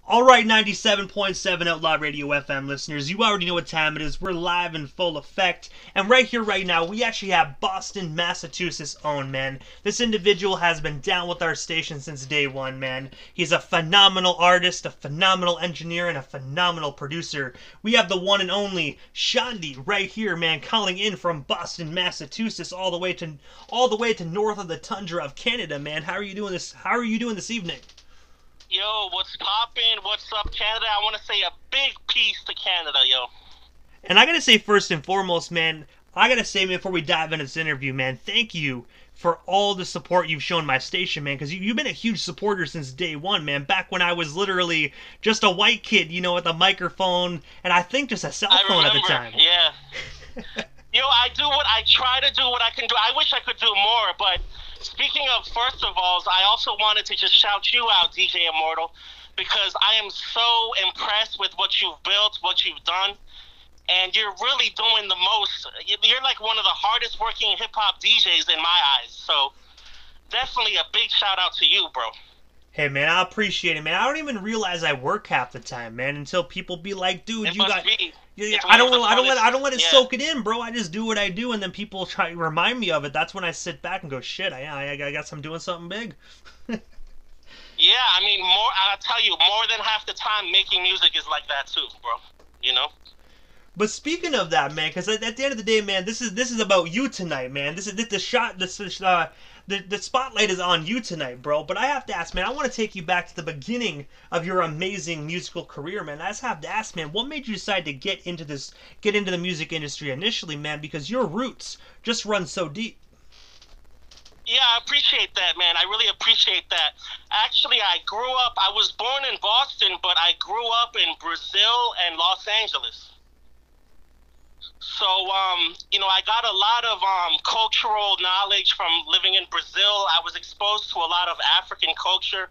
Alright, 97.7 Outlaw Radio FM listeners, you already know what time it is. We're live in full effect. And right here, right now, we actually have Boston, Massachusetts' own, man. This individual has been down with our station since day one, man. He's a phenomenal artist, a phenomenal engineer, and a phenomenal producer. We have the one and only Xandi right here, man, calling in from Boston, Massachusetts, all the way to north of the tundra of Canada, man. How are you doing this evening? Yo, what's poppin'? What's up, Canada? I want to say a big peace to Canada, yo. And I gotta say, first and foremost, man, before we dive into this interview, man, thank you for all the support you've shown my station, man, because you've been a huge supporter since day one, man, back when I was literally just a white kid, with a microphone, and I think just a cell phone at the time. Yeah. I try to do what I can do. I wish I could do more, but speaking of first of all, I also wanted to just shout you out, DJ Immortal, because I am so impressed with what you've built, what you've done, and you're really doing the most. You're like one of the hardest working hip-hop DJs in my eyes, so definitely a big shout out to you, bro. Hey, man, I appreciate it, man. I don't even realize I work half the time, man, until people be like, dude, It you must got... be. I don't let it Yeah. soak it in, bro. I just do what I do, and then people try to remind me of it. That's when I sit back and go, shit, I guess I'm doing something big. Yeah, I mean, I'll tell you, more than half the time, making music is like that too, bro. You know? But speaking of that, man, because at the end of the day, man, this is about you tonight, man. The spotlight is on you tonight, bro. But I have to ask, man, I want to take you back to the beginning of your amazing musical career, man. I just have to ask, man, what made you decide to get into the music industry initially, man? Because your roots just run so deep. Yeah, I appreciate that, man. I really appreciate that. Actually, I was born in Boston, but I grew up in Brazil and Los Angeles. So, I got a lot of cultural knowledge from living in Brazil. I was exposed to a lot of African culture.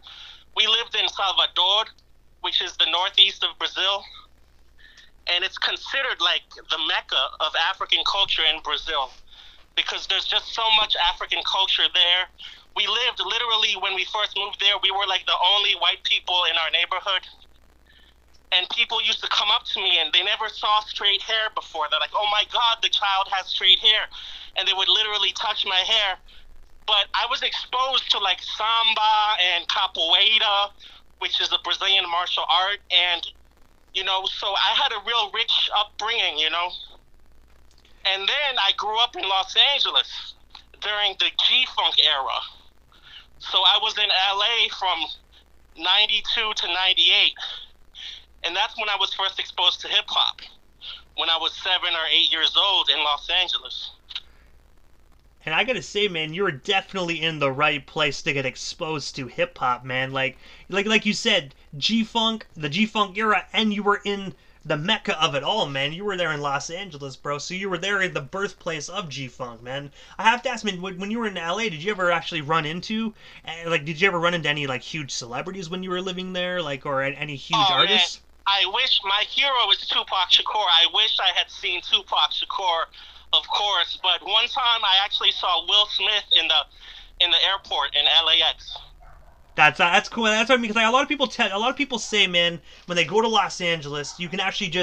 We lived in Salvador, which is the northeast of Brazil, and it's considered like the Mecca of African culture in Brazil because there's just so much African culture there. We lived literally, when we first moved there, we were like the only white people in our neighborhood. And people used to come up to me and they never saw straight hair before. They're like, oh my God, the child has straight hair. And they would literally touch my hair. But I was exposed to like samba and capoeira, which is a Brazilian martial art. And, so I had a real rich upbringing, And then I grew up in Los Angeles during the G-Funk era. So I was in LA from 92 to 98. And that's when I was first exposed to hip-hop, when I was 7 or 8 years old in Los Angeles. And I gotta say, man, you were definitely in the right place to get exposed to hip-hop, man. Like you said, G-Funk, the G-Funk era, and you were in the mecca of it all, man. You were there in Los Angeles, bro, so you were there in the birthplace of G-Funk, man. I have to ask, man, when you were in LA, did you ever actually run into, any, huge celebrities when you were living there, or any huge artists? Man. I wish my hero is Tupac Shakur. I wish I had seen Tupac Shakur, of course. But one time I actually saw Will Smith in the airport in LAX. That's cool. That's what I mean. Because a lot of people say, man, when they go to Los Angeles, you can actually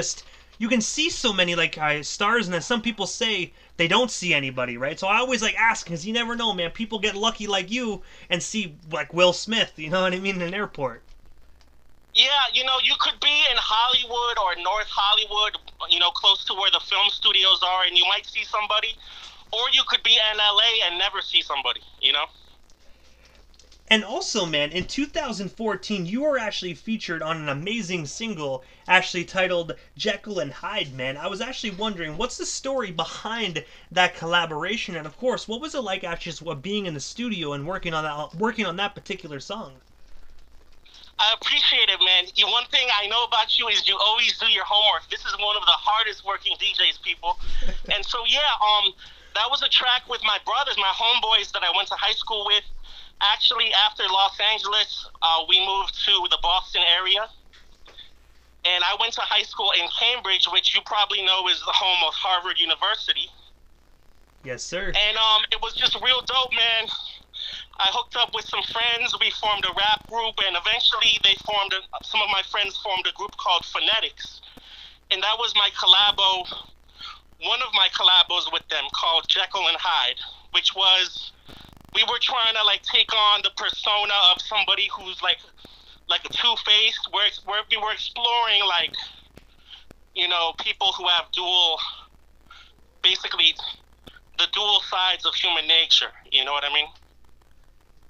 you can see so many stars, and then some people say they don't see anybody, right? So I always ask, because you never know, man. People get lucky like you and see Will Smith. You know what I mean? In an airport. Yeah, you could be in Hollywood or North Hollywood, close to where the film studios are, and you might see somebody. Or you could be in LA and never see somebody, And also, man, in 2014, you were actually featured on an amazing single, actually titled Jekyll and Hyde, man. I was actually wondering, what's the story behind that collaboration? And of course, what was it like actually being in the studio and working on that particular song? I appreciate it, man. One thing I know about you is you always do your homework. This is one of the hardest working DJs, people. And so, that was a track with my brothers, my homeboys that I went to high school with. Actually, after Los Angeles, we moved to the Boston area. And I went to high school in Cambridge, which you probably know is the home of Harvard University. Yes, sir. And it was just real dope, man. I hooked up with some friends. We formed a rap group, and eventually some of my friends formed a group called Phonetics. And that was my collabo, one of my collabos with them, called Jekyll and Hyde, which was, we were trying to like take on the persona of somebody who's like a two-faced, where we were exploring like, you know, people who have basically the dual sides of human nature, you know what I mean?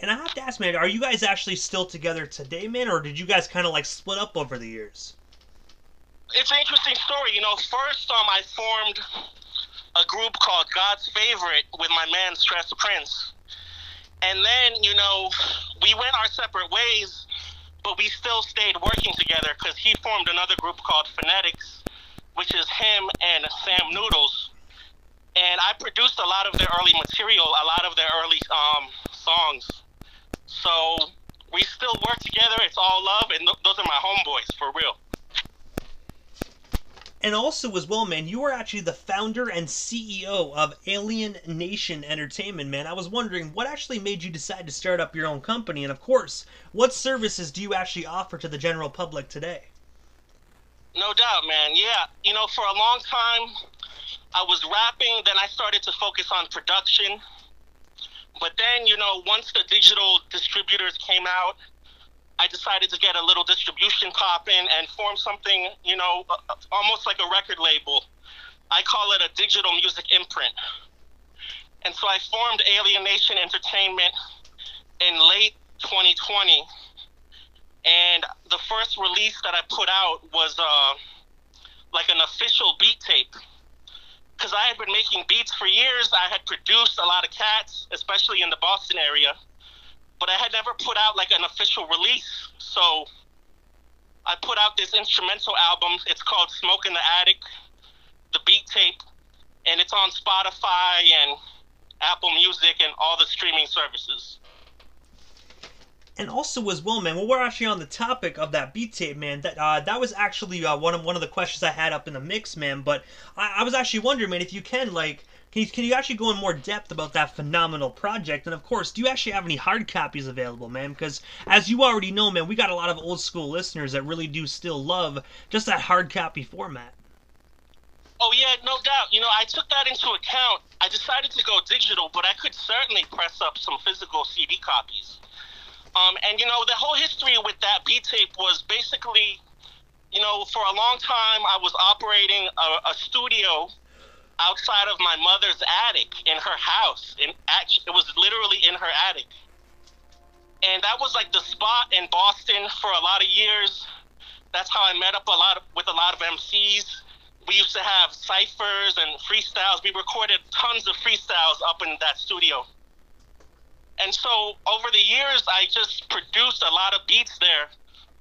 And I have to ask, man, are you guys actually still together today, man, or did you guys kind of like split up over the years? It's an interesting story. You know, first I formed a group called God's Favorite with my man Stress Prince. And then, you know, we went our separate ways, but we still stayed working together because he formed another group called Phonetics, which is him and Sam Noodles. And I produced a lot of their early material, a lot of their early songs. So we still work together. It's all love, and those are my homeboys, for real. And also as well, man, you are actually the founder and CEO of Alien Nation Entertainment, man. I was wondering, what actually made you decide to start up your own company? And of course, what services do you actually offer to the general public today? No doubt, man. Yeah, you know, for a long time, I was rapping, then I started to focus on production. But then, you know, once the digital distributors came out, I decided to get a little distribution poppin' and form something, you know, almost like a record label. I call it a digital music imprint. And so I formed Alien Nation Entertainment in late 2020. And the first release that I put out was like an official beat tape. Because I had been making beats for years. I had produced a lot of cats, especially in the Boston area. But I had never put out like an official release. So I put out this instrumental album. It's called Smoke in the Attic, the beat tape. And it's on Spotify and Apple Music and all the streaming services. And also as well, man, well, we're actually on the topic of that beat tape, man. That was actually one of the questions I had up in the mix, man. But I was actually wondering, man, if you can, like, can you actually go in more depth about that phenomenal project? And of course, do you actually have any hard copies available, man? Because as you already know, man, we got a lot of old school listeners that really do still love just that hard copy format. Oh yeah, no doubt. You know, I took that into account. I decided to go digital, but I could certainly press up some physical CD copies. And, you know, the whole history with that beat tape was basically, you know, for a long time I was operating a studio outside of my mother's attic in her house. It was literally in her attic. And that was like the spot in Boston for a lot of years. That's how I met up with a lot of MCs. We used to have ciphers and freestyles. We recorded tons of freestyles up in that studio. And so over the years, I just produced a lot of beats there.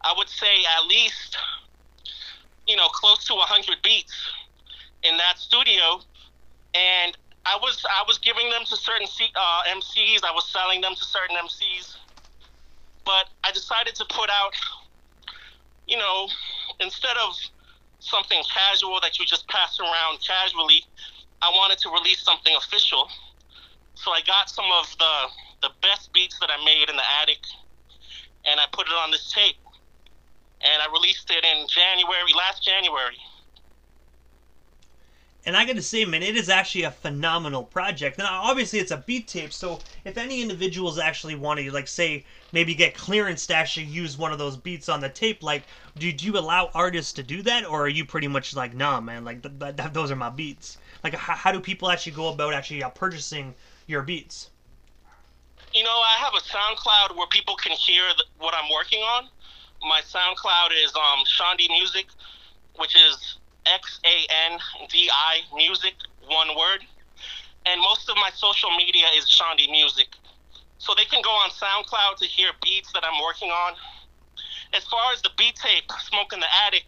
I would say at least, you know, close to 100 beats in that studio. And I was giving them to certain MCs. I was selling them to certain MCs. But I decided to put out, you know, instead of something casual that you just pass around casually, I wanted to release something official. So I got some of the best beats that I made in the attic, and I put it on this tape. And I released it in last January. And I gotta say, man, it is actually a phenomenal project. And obviously it's a beat tape, so if any individuals actually want to, like, say, maybe get clearance to actually use one of those beats on the tape, like, do you allow artists to do that? Or are you pretty much like, nah, man, like, those are my beats? Like, how do people actually go about actually purchasing your beats? You know, I have a SoundCloud where people can hear what I'm working on. My SoundCloud is Xandi Music, which is Xandi Music, one word. And most of my social media is Xandi Music. So they can go on SoundCloud to hear beats that I'm working on. As far as the beat tape, Smoke in the Attic,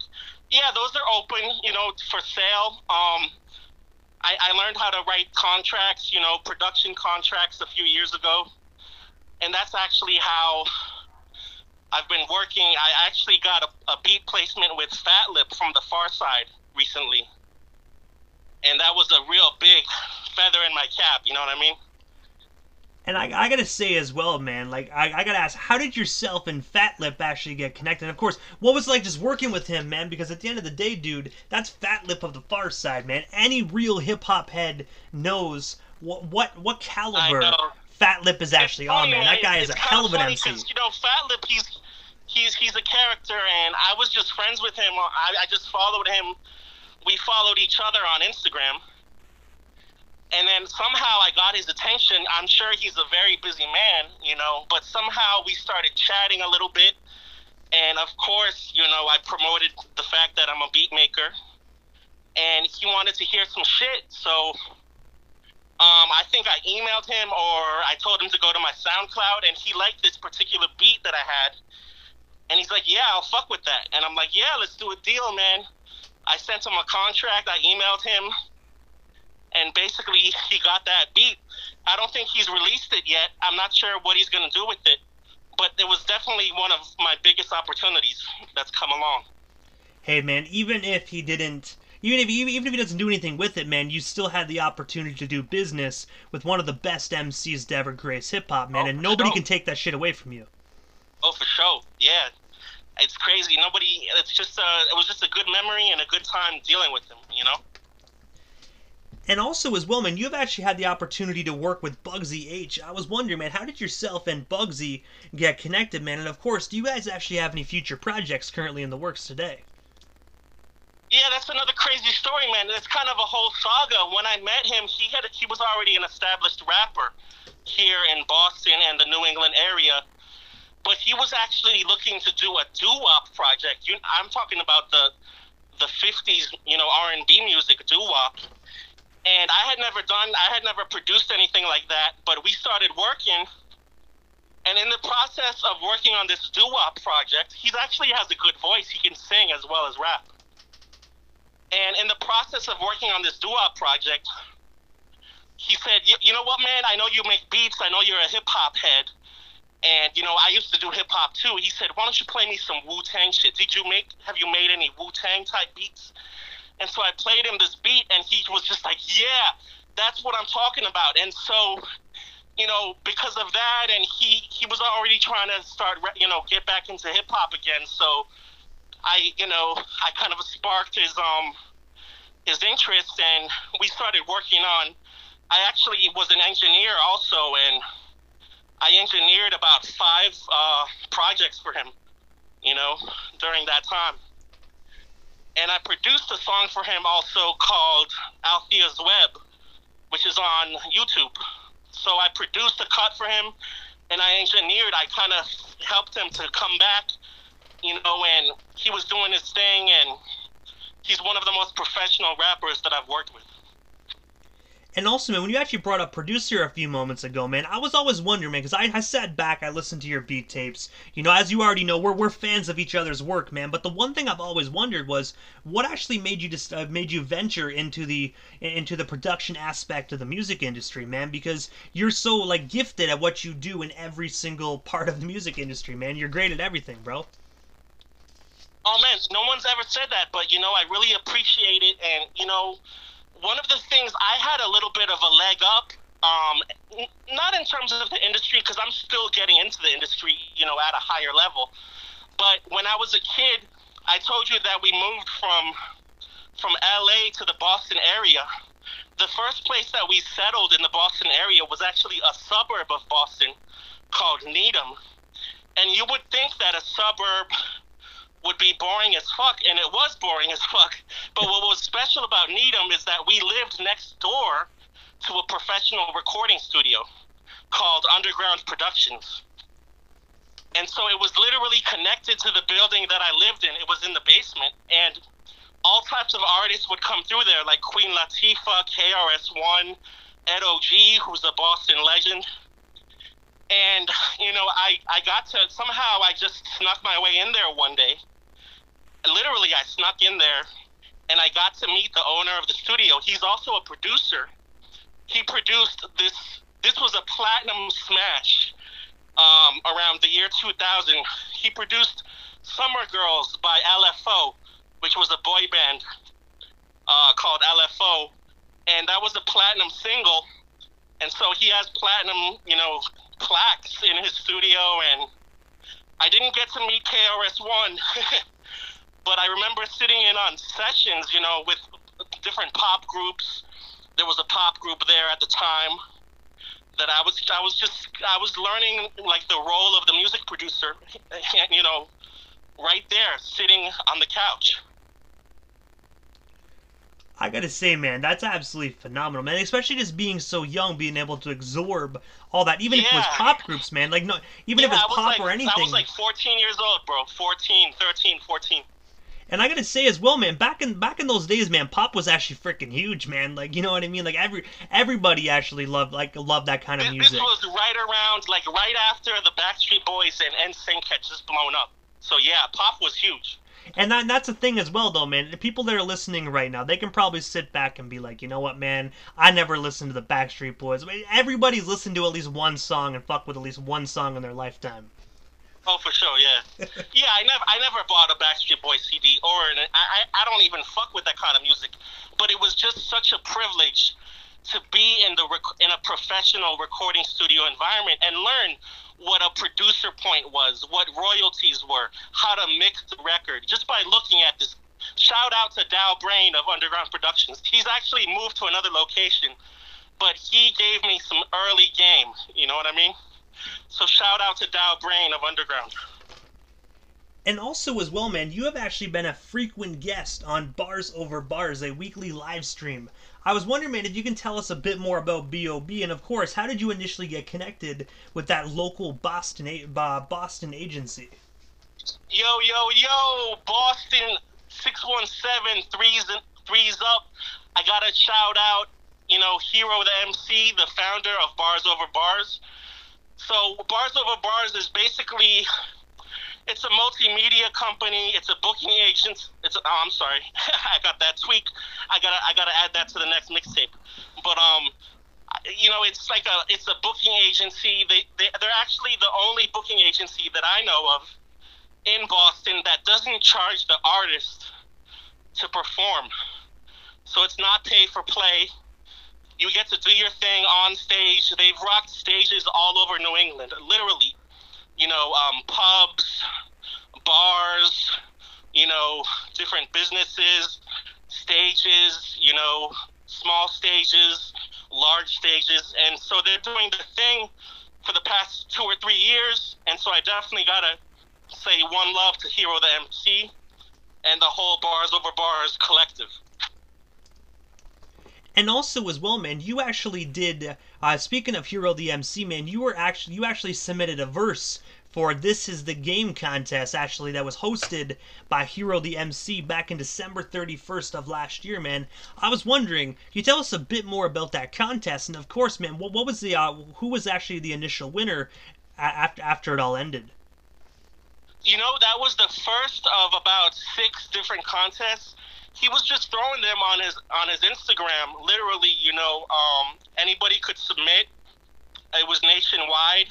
yeah, those are open, you know, for sale. I learned how to write contracts, you know, production contracts a few years ago. And that's actually how I've been working. I actually got a beat placement with Fat Lip from the Far Side recently. And that was a real big feather in my cap, you know what I mean? And I gotta say as well, man, like, I gotta ask, how did yourself and Fat Lip actually get connected? And of course, what was it like just working with him, man? Because at the end of the day, dude, that's Fat Lip of the Far Side, man. Any real hip hop head knows what caliber Fat Lip is actually on, man. That guy is a hell of an MC. You know, Fat Lip, he's a character, and I was just friends with him. I just followed him. We followed each other on Instagram. And then somehow I got his attention. I'm sure he's a very busy man, you know, but somehow we started chatting a little bit. And of course, you know, I promoted the fact that I'm a beat maker. And he wanted to hear some shit. So I think I emailed him, or I told him to go to my SoundCloud, and he liked this particular beat that I had. And he's like, yeah, I'll fuck with that. And I'm like, yeah, let's do a deal, man. I sent him a contract. I emailed him. And basically, he got that beat. I don't think he's released it yet. I'm not sure what he's going to do with it. But it was definitely one of my biggest opportunities that's come along. Hey, man, even if he didn't... Even if he doesn't do anything with it, man, you still had the opportunity to do business with one of the best MCs to ever grace hip-hop, man. And nobody can take that shit away from you. Oh, for sure. Yeah. It's crazy. It was just a good memory and a good time dealing with him, you know? And also as well, man, you've actually had the opportunity to work with Bugsy H. I was wondering, man, how did yourself and Bugsy get connected, man? And of course, do you guys actually have any future projects currently in the works today? Yeah, that's another crazy story, man. It's kind of a whole saga. When I met him, he was already an established rapper here in Boston and the New England area. But he was actually looking to do a doo-wop project. I'm talking about the 50s, you know, R&B music doo-wop. And I had never produced anything like that, but we started working. And in the process of working on this doo-wop project, he actually has a good voice. He can sing as well as rap. And in the process of working on this doo-wop project, he said, you know what, man, I know you make beats. I know you're a hip-hop head. And, you know, I used to do hip-hop too. He said, why don't you play me some Wu-Tang shit? Have you made any Wu-Tang type beats? And so I played him this beat, and he was just like, yeah, that's what I'm talking about. And so, you know, because of that, and he was already trying to start, you know, get back into hip-hop again. So I kind of sparked his interest, and we started working on, I actually was an engineer also, and I engineered about 5 projects for him, you know, during that time. And I produced a song for him also called Althea's Web, which is on YouTube. So I produced a cut for him, and I engineered. I kind of helped him to come back, you know, and he was doing his thing, and he's one of the most professional rappers that I've worked with. And also, man, when you actually brought up producer a few moments ago, man, I was always wondering, man, because I sat back, I listened to your beat tapes. You know, as you already know, we're fans of each other's work, man. But the one thing I've always wondered was, what actually made you venture into the production aspect of the music industry, man? Because you're so, like, gifted at what you do in every single part of the music industry, man. You're great at everything, bro. Oh, man, no one's ever said that, but, you know, I really appreciate it, and, you know, one of the things, I had a little bit of a leg up, not in terms of the industry, because I'm still getting into the industry, you know, at a higher level. But when I was a kid, I told you that we moved from LA to the Boston area. The first place that we settled in the Boston area was actually a suburb of Boston called Needham. And you would think that a suburb would be boring as fuck, and it was boring as fuck. But what was special about Needham is that we lived next door to a professional recording studio called Underground Productions. And so it was literally connected to the building that I lived in. It was in the basement, and all types of artists would come through there, like Queen Latifah, KRS-One, Ed O.G., who's a Boston legend. And, you know, I just snuck my way in there one day. Literally, I snuck in there, and I got to meet the owner of the studio. He's also a producer. He produced this was a platinum smash around the year 2000. He produced Summer Girls by LFO, which was a boy band called LFO, and that was a platinum single. And so he has platinum, plaques in his studio, and I didn't get to meet KRS-One, but I remember sitting in on sessions, with different pop groups. There was a pop group there at the time that I was learning like the role of the music producer, right there sitting on the couch. I gotta say, man, that's absolutely phenomenal, man. Especially just being so young, being able to absorb all that, even if it was pop groups, man. Like, no, even if it's pop or anything. I was like 14 years old, bro. 13, 14. And I gotta say as well, man, back in those days, man, pop was actually freaking huge, man. Like, you know what I mean? Like everybody actually loved that kind of music. This was right after the Backstreet Boys and NSYNC had just blown up. So yeah, pop was huge. And that's the thing as well, though, man. The people that are listening right now, they can probably sit back and be like, you know what, man? I never listened to the Backstreet Boys. Everybody's listened to at least one song and fuck with at least one song in their lifetime. Oh, for sure, yeah. Yeah, I never bought a Backstreet Boys CD, I don't even fuck with that kind of music. But it was just such a privilege to be in a professional recording studio environment and learn what a producer point was, what royalties were, how to mix the record, just by looking at this. Shout out to Dow Brain of Underground Productions. He's actually moved to another location, but he gave me some early game, you know what I mean? So shout out to Dow Brain of Underground. And also as well, man, you have actually been a frequent guest on Bars Over Bars, a weekly live stream. I was wondering, man, if you can tell us a bit more about B.O.B. and, of course, how did you initially get connected with that local Boston agency? Yo, Boston 617 threes up. I gotta shout out, Hero the MC, the founder of Bars Over Bars. So Bars Over Bars is basically, it's a multimedia company. It's a booking agent. I'm sorry, I got that tweak. I gotta add that to the next mixtape. But it's a booking agency. They're actually the only booking agency that I know of in Boston that doesn't charge the artist to perform. So it's not pay for play. You get to do your thing on stage. They've rocked stages all over New England, literally. Pubs, bars, different businesses, stages, small stages, large stages. And so they're doing the thing for the past 2 or 3 years. And so I definitely got to say one love to Hero the MC and the whole Bars Over Bars collective. And also as well, man, you actually did, speaking of Hero the MC, man, you actually submitted a verse for This Is the Game contest, actually, that was hosted by Hero the MC back in December 31st of last year, man. I was wondering, can you tell us a bit more about that contest? And of course, man, what was the, who was actually the initial winner after it all ended? That was the first of about 6 different contests. He was just throwing them on his Instagram. Literally, anybody could submit. It was nationwide.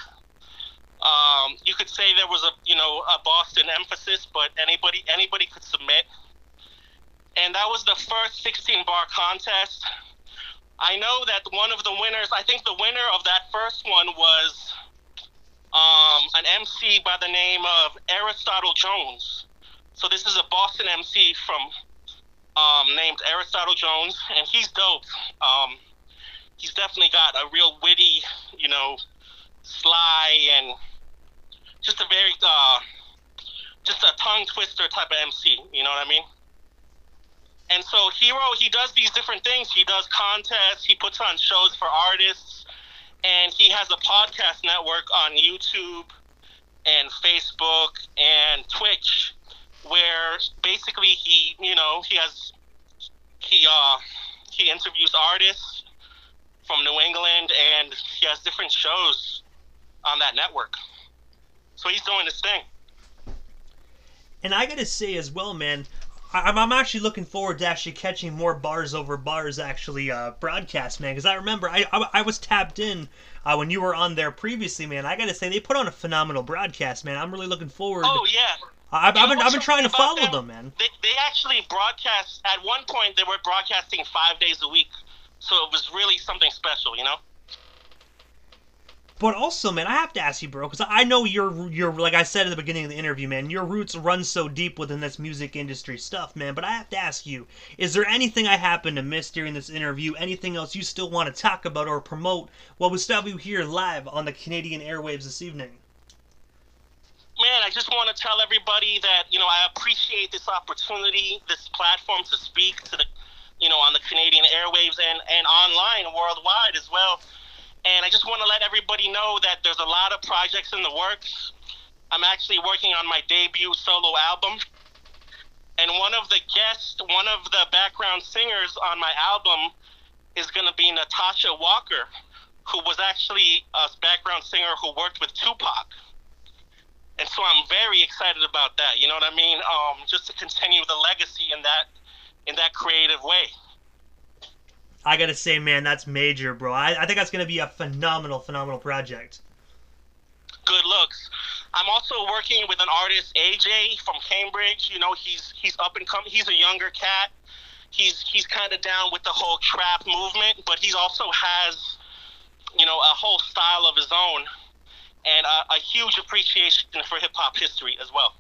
You could say there was a Boston emphasis, but anybody could submit. And that was the first 16-bar contest. I know that one of the winners, I think the winner of that first one was an MC by the name of Aristotle Jones. So this is a Boston MC named Aristotle Jones, and he's dope. He's definitely got a real witty, sly, and just a very, just a tongue twister type of MC, you know what I mean? And so Hero, he does these different things. He does contests, he puts on shows for artists, and he has a podcast network on YouTube and Facebook and Twitch, where basically he interviews artists from New England, and he has different shows on that network. So he's doing his thing. And I gotta say as well, man, I'm actually looking forward to actually catching more Bars Over Bars actually broadcast, man, because I remember I was tapped in when you were on there previously, man. I gotta say they put on a phenomenal broadcast, man. I'm really looking forward. Oh yeah. I've been trying to follow them, man. They actually broadcast, at one point they were broadcasting 5 days a week. So it was really something special, But also, man, I have to ask you, bro, because I know you're like I said at the beginning of the interview, man, your roots run so deep within this music industry stuff, man. But I have to ask you, is there anything I happened to miss during this interview? Anything else you still want to talk about or promote while we still have you here live on the Canadian airwaves this evening? Man, I just want to tell everybody that, I appreciate this opportunity, this platform to speak to the, on the Canadian airwaves and online worldwide as well. And I just want to let everybody know that there's a lot of projects in the works. I'm actually working on my debut solo album. And one of the background singers on my album is going to be Natasha Walker, who was actually a background singer who worked with Tupac. And so I'm very excited about that. You know what I mean? Just to continue the legacy in that creative way. I gotta say, man, that's major, bro. I think that's gonna be a phenomenal project. Good looks. I'm also working with an artist, AJ from Cambridge. He's up and coming. He's a younger cat. He's kind of down with the whole trap movement, but he also has, a whole style of his own, and a huge appreciation for hip hop history as well.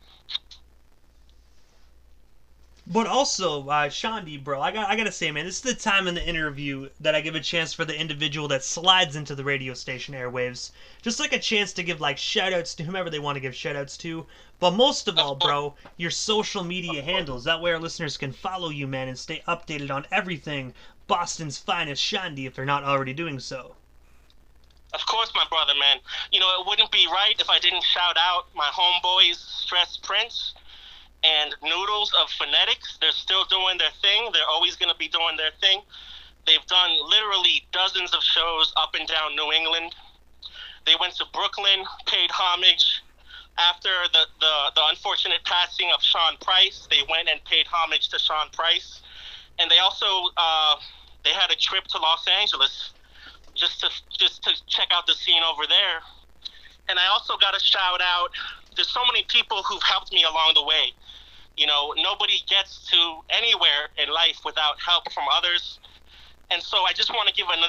But also, Xandi, bro, I gotta say, man, this is the time in the interview that I give a chance for the individual that slides into the radio station airwaves. Just like a chance to give, like, shout-outs to whomever they want to give shout-outs to. But most of all, bro, your social media handles. That way our listeners can follow you, man, and stay updated on everything Boston's finest Xandi if they're not already doing so. Of course, my brother, man. It wouldn't be right if I didn't shout out my homeboys, Stress Prince and Noodles of Phonetics. They're still doing their thing. They're always going to be doing their thing. They've done literally dozens of shows up and down New England. They went to Brooklyn, paid homage. After the unfortunate passing of Sean Price, they went and paid homage to Sean Price. And they also they had a trip to Los Angeles just to check out the scene over there. And I also got to shout out, there's so many people who've helped me along the way. Nobody gets to anywhere in life without help from others. And so I just want to give an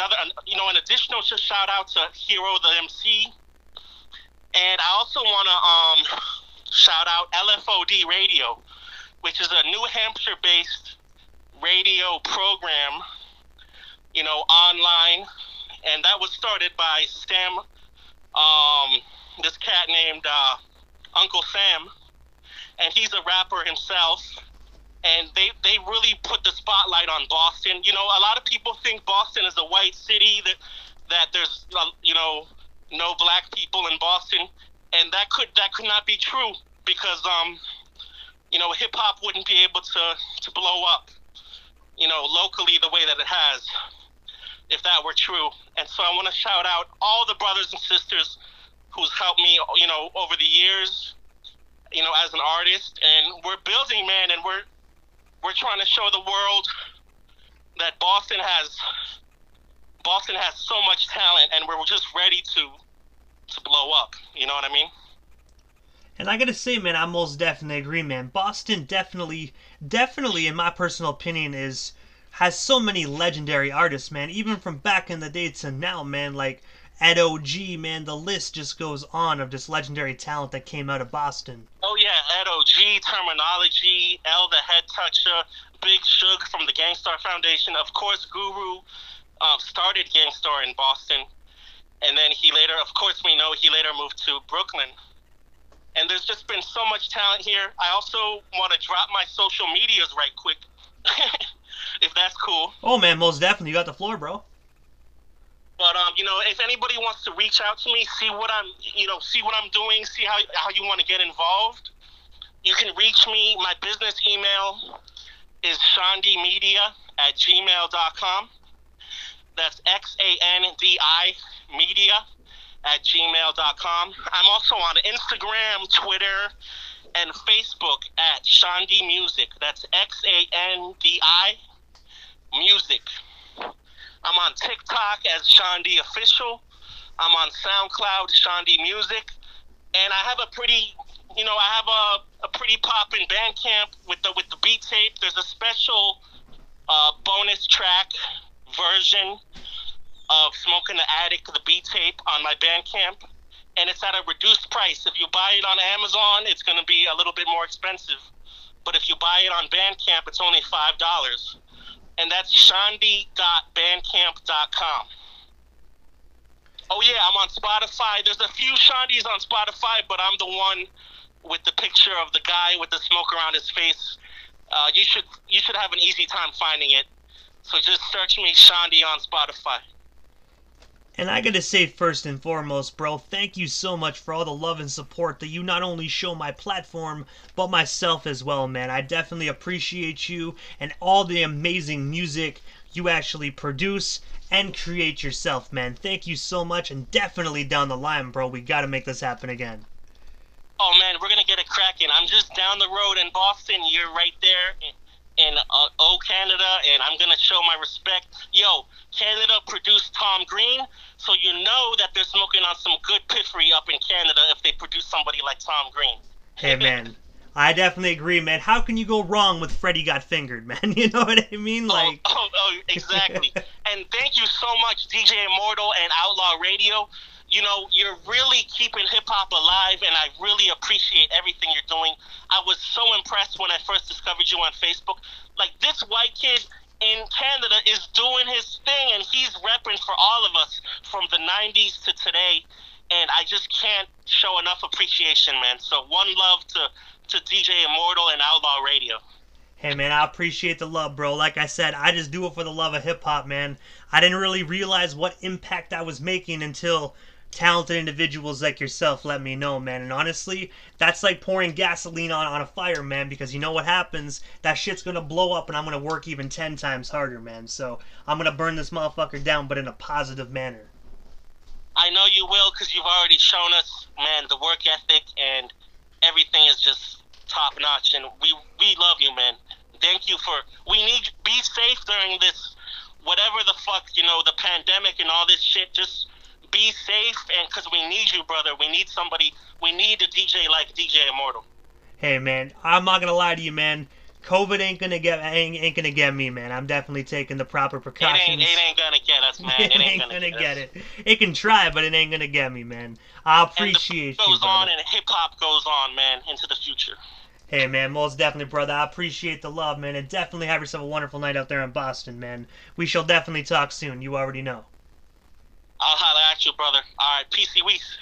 additional shout out to Hero the MC. And I also want to shout out LFOD Radio, which is a New Hampshire-based radio program, online. And that was started by Sam, this cat named Uncle Sam. And he's a rapper himself. And they really put the spotlight on Boston. A lot of people think Boston is a white city, that there's, no black people in Boston. And that could not be true because, hip-hop wouldn't be able to blow up, locally the way that it has, if that were true. And so I want to shout out all the brothers and sisters who's helped me, over the years, as an artist. And we're building, man, and we're trying to show the world that Boston has so much talent, and we're just ready to blow up. You know what I mean? And I gotta say, man, I most definitely agree, man. Boston definitely, in my personal opinion, has so many legendary artists, man. Even from back in the day to now, man. Like Ed O.G., man, the list just goes on of just legendary talent that came out of Boston. Oh yeah, Ed O.G., Terminology, L the Head Toucher, Big Suge from the Gangstar Foundation. Of course, Guru started Gangstar in Boston. And then he later moved to Brooklyn. And there's just been so much talent here. I also want to drop my social medias right quick, if that's cool. Oh man, most definitely. You got the floor, bro. But if anybody wants to reach out to me, see what I'm doing, see how you want to get involved, you can reach me. My business email is xandimedia@gmail.com. That's XANDI media@gmail.com. I'm also on Instagram, Twitter, and Facebook at Xandi Music. That's XANDI Music. I'm on TikTok as Xandi Official. I'm on SoundCloud, Xandi Music. And I have a pretty poppin' Bandcamp with the beat tape. There's a special bonus track version of Smoking the Attic, the beat tape, on my Bandcamp, and it's at a reduced price. If you buy it on Amazon, it's going to be a little bit more expensive, but if you buy it on Bandcamp, it's only $5, and that's Xandi.bandcamp.com. Oh yeah, I'm on Spotify. There's a few Xandis on Spotify, but I'm the one with the picture of the guy with the smoke around his face. You should have an easy time finding it. So just search me Xandi on Spotify. And I gotta say, first and foremost, bro, thank you so much for all the love and support that you not only show my platform, but myself as well, man. I definitely appreciate you and all the amazing music you actually produce and create yourself, man. Thank you so much, and definitely down the line, bro, we gotta make this happen again. Oh, man, we're gonna get it cracking. I'm just down the road in Boston. You're right there in Canada, and I'm gonna show my respect. Yo, Canada produced Tom Green, so you know that they're smoking on some good piffery up in Canada if they produce somebody like Tom Green. Hey, man, I definitely agree, man. How can you go wrong with Freddie Got Fingered, man? You know what I mean? Like, exactly. And thank you so much, DJ Immortal and Outlaw Radio. You know, you're really keeping hip-hop alive, and I really appreciate everything you're doing. I was so impressed when I first discovered you on Facebook. Like, this white kid in Canada is doing his thing, and he's repping for all of us from the 90s to today, and I just can't show enough appreciation, man. So one love to DJ Immortal and Outlaw Radio. Hey, man, I appreciate the love, bro. Like I said, I just do it for the love of hip-hop, man. I didn't really realize what impact I was making until talented individuals like yourself let me know, man. And honestly, that's like pouring gasoline on a fire, man, because you know what happens? That shit's gonna blow up, and I'm gonna work even 10 times harder, man. So I'm gonna burn this motherfucker down, but in a positive manner. I know you will, because you've already shown us, man, the work ethic, and everything is just top-notch, and we love you, man. Thank you we need, be safe during this, whatever the fuck, you know, the pandemic and all this shit. Just be safe, and because we need you, brother. We need somebody. We need a DJ like DJ Immortal. Hey, man, I'm not gonna lie to you, man. COVID ain't gonna get me, man. I'm definitely taking the proper precautions. It ain't gonna get us, man. It ain't gonna get it. It can try, but it ain't gonna get me, man. I appreciate you, goes brother. on, and hip hop goes on, man, into the future. Hey, man, most definitely, brother. I appreciate the love, man, and definitely have yourself a wonderful night out there in Boston, man. We shall definitely talk soon. You already know. I'll holler at you, brother. All right, peace-y wees.